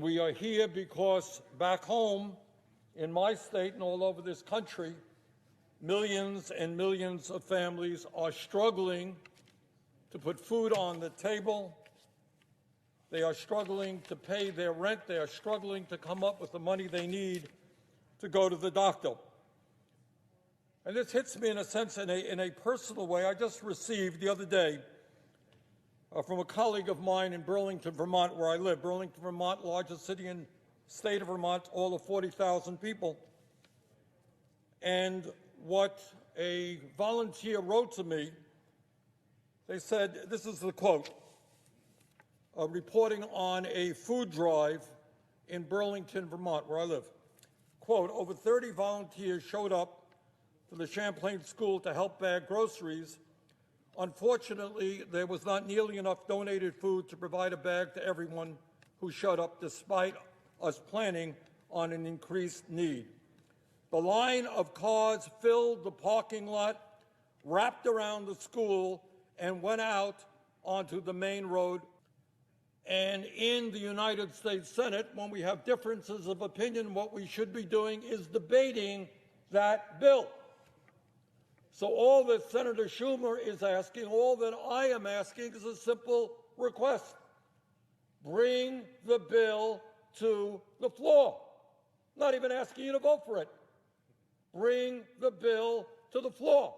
And we are here because back home in my state and all over this country, millions and millions of families are struggling to put food on the table. They are struggling to pay their rent. They are struggling to come up with the money they need to go to the doctor. And this hits me in a sense, in a personal way. I just received the other day from a colleague of mine in Burlington, Vermont, where I live. Burlington, Vermont, largest city in the state of Vermont, all of 40,000 people. And what a volunteer wrote to me, they said, this is the quote, reporting on a food drive in Burlington, Vermont, where I live. Quote, over 30 volunteers showed up to the Champlain School to help bag groceries. Unfortunately, there was not nearly enough donated food to provide a bag to everyone who showed up, despite us planning on an increased need. The line of cars filled the parking lot, wrapped around the school, and went out onto the main road. And in the United States Senate, when we have differences of opinion, what we should be doing is debating that bill. So all that Senator Schumer is asking, all that I am asking, is a simple request. Bring the bill to the floor. Not even asking you to vote for it. Bring the bill to the floor.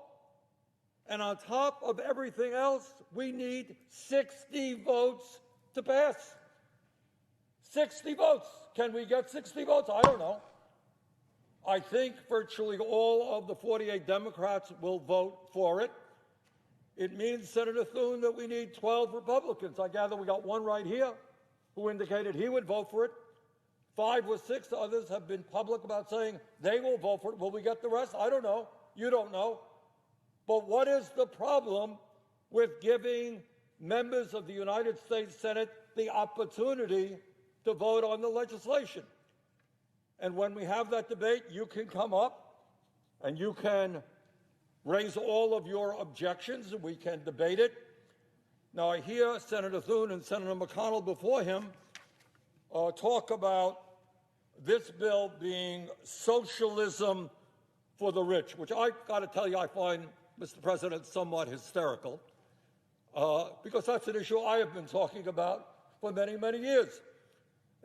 And on top of everything else, we need 60 votes to pass. 60 votes. Can we get 60 votes? I don't know. I think virtually all of the 48 Democrats will vote for it. It means, Senator Thune, that we need 12 Republicans. I gather we got one right here who indicated he would vote for it. 5 or 6 others have been public about saying they will vote for it. Will we get the rest? I don't know. You don't know. But what is the problem with giving members of the United States Senate the opportunity to vote on the legislation? And when we have that debate, you can come up and you can raise all of your objections and we can debate it. Now, I hear Senator Thune and Senator McConnell before him talk about this bill being socialism for the rich, which I got to tell you I find, Mr. President, somewhat hysterical, because that's an issue I have been talking about for many, many years.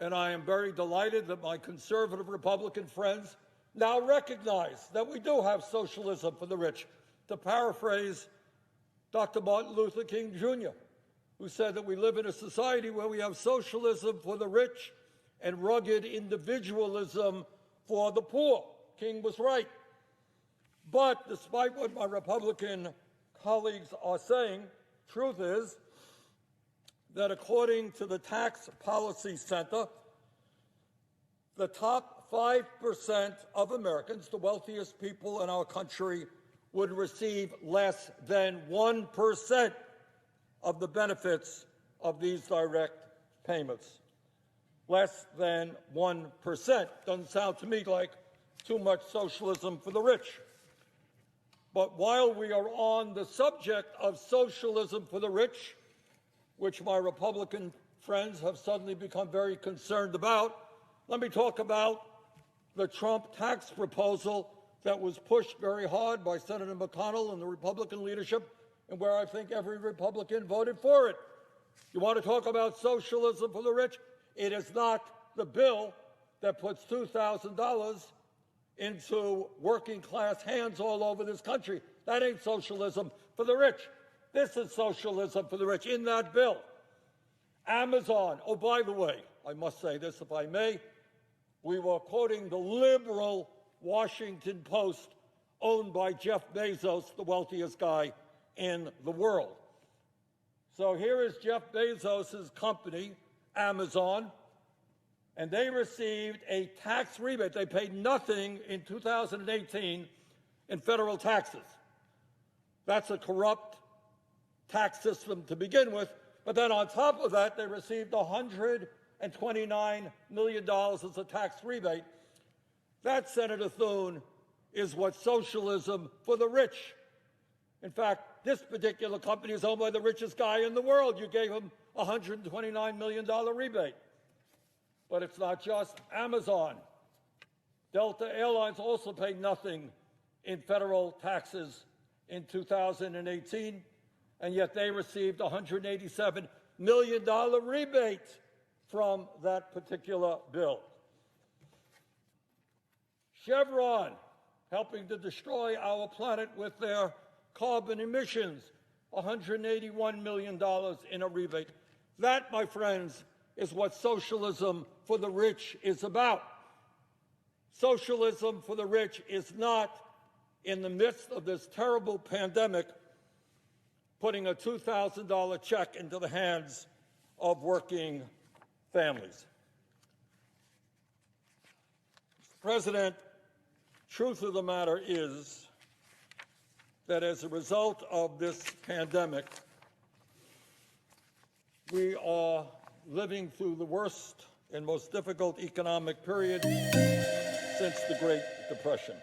And I am very delighted that my conservative Republican friends now recognize that we do have socialism for the rich. To paraphrase Dr. Martin Luther King Jr., who said that we live in a society where we have socialism for the rich and rugged individualism for the poor. King was right. But despite what my Republican colleagues are saying, truth is that according to the Tax Policy Center, the top 5% of Americans, the wealthiest people in our country, would receive less than 1% of the benefits of these direct payments. Less than 1%. Doesn't sound to me like too much socialism for the rich. But while we are on the subject of socialism for the rich, which my Republican friends have suddenly become very concerned about, let me talk about the Trump tax proposal that was pushed very hard by Senator McConnell and the Republican leadership, and where I think every Republican voted for it. You want to talk about socialism for the rich? It is not the bill that puts $2,000 into working class hands all over this country. That ain't socialism for the rich. This is socialism for the rich in that bill. Amazon, oh, by the way, I must say this if I may, we were quoting the liberal Washington Post owned by Jeff Bezos, the wealthiest guy in the world. So here is Jeff Bezos' company, Amazon, and they received a tax rebate. They paid nothing in 2018 in federal taxes. That's a corrupt tax system to begin with. But then on top of that, they received $129 million as a tax rebate. That, Senator Thune, is what socialism for the rich. In fact, this particular company is owned by the richest guy in the world. You gave him a $129 million rebate. But it's not just Amazon. Delta Airlines also paid nothing in federal taxes in 2018, and yet they received a $187 million rebate from that particular bill. Chevron, helping to destroy our planet with their carbon emissions, $181 million in a rebate. That, my friends, is what socialism for the rich is about. Socialism for the rich is not, in the midst of this terrible pandemic, putting a $2,000 check into the hands of working families. Mr. President, truth of the matter is that as a result of this pandemic, we are living through the worst and most difficult economic period since the Great Depression.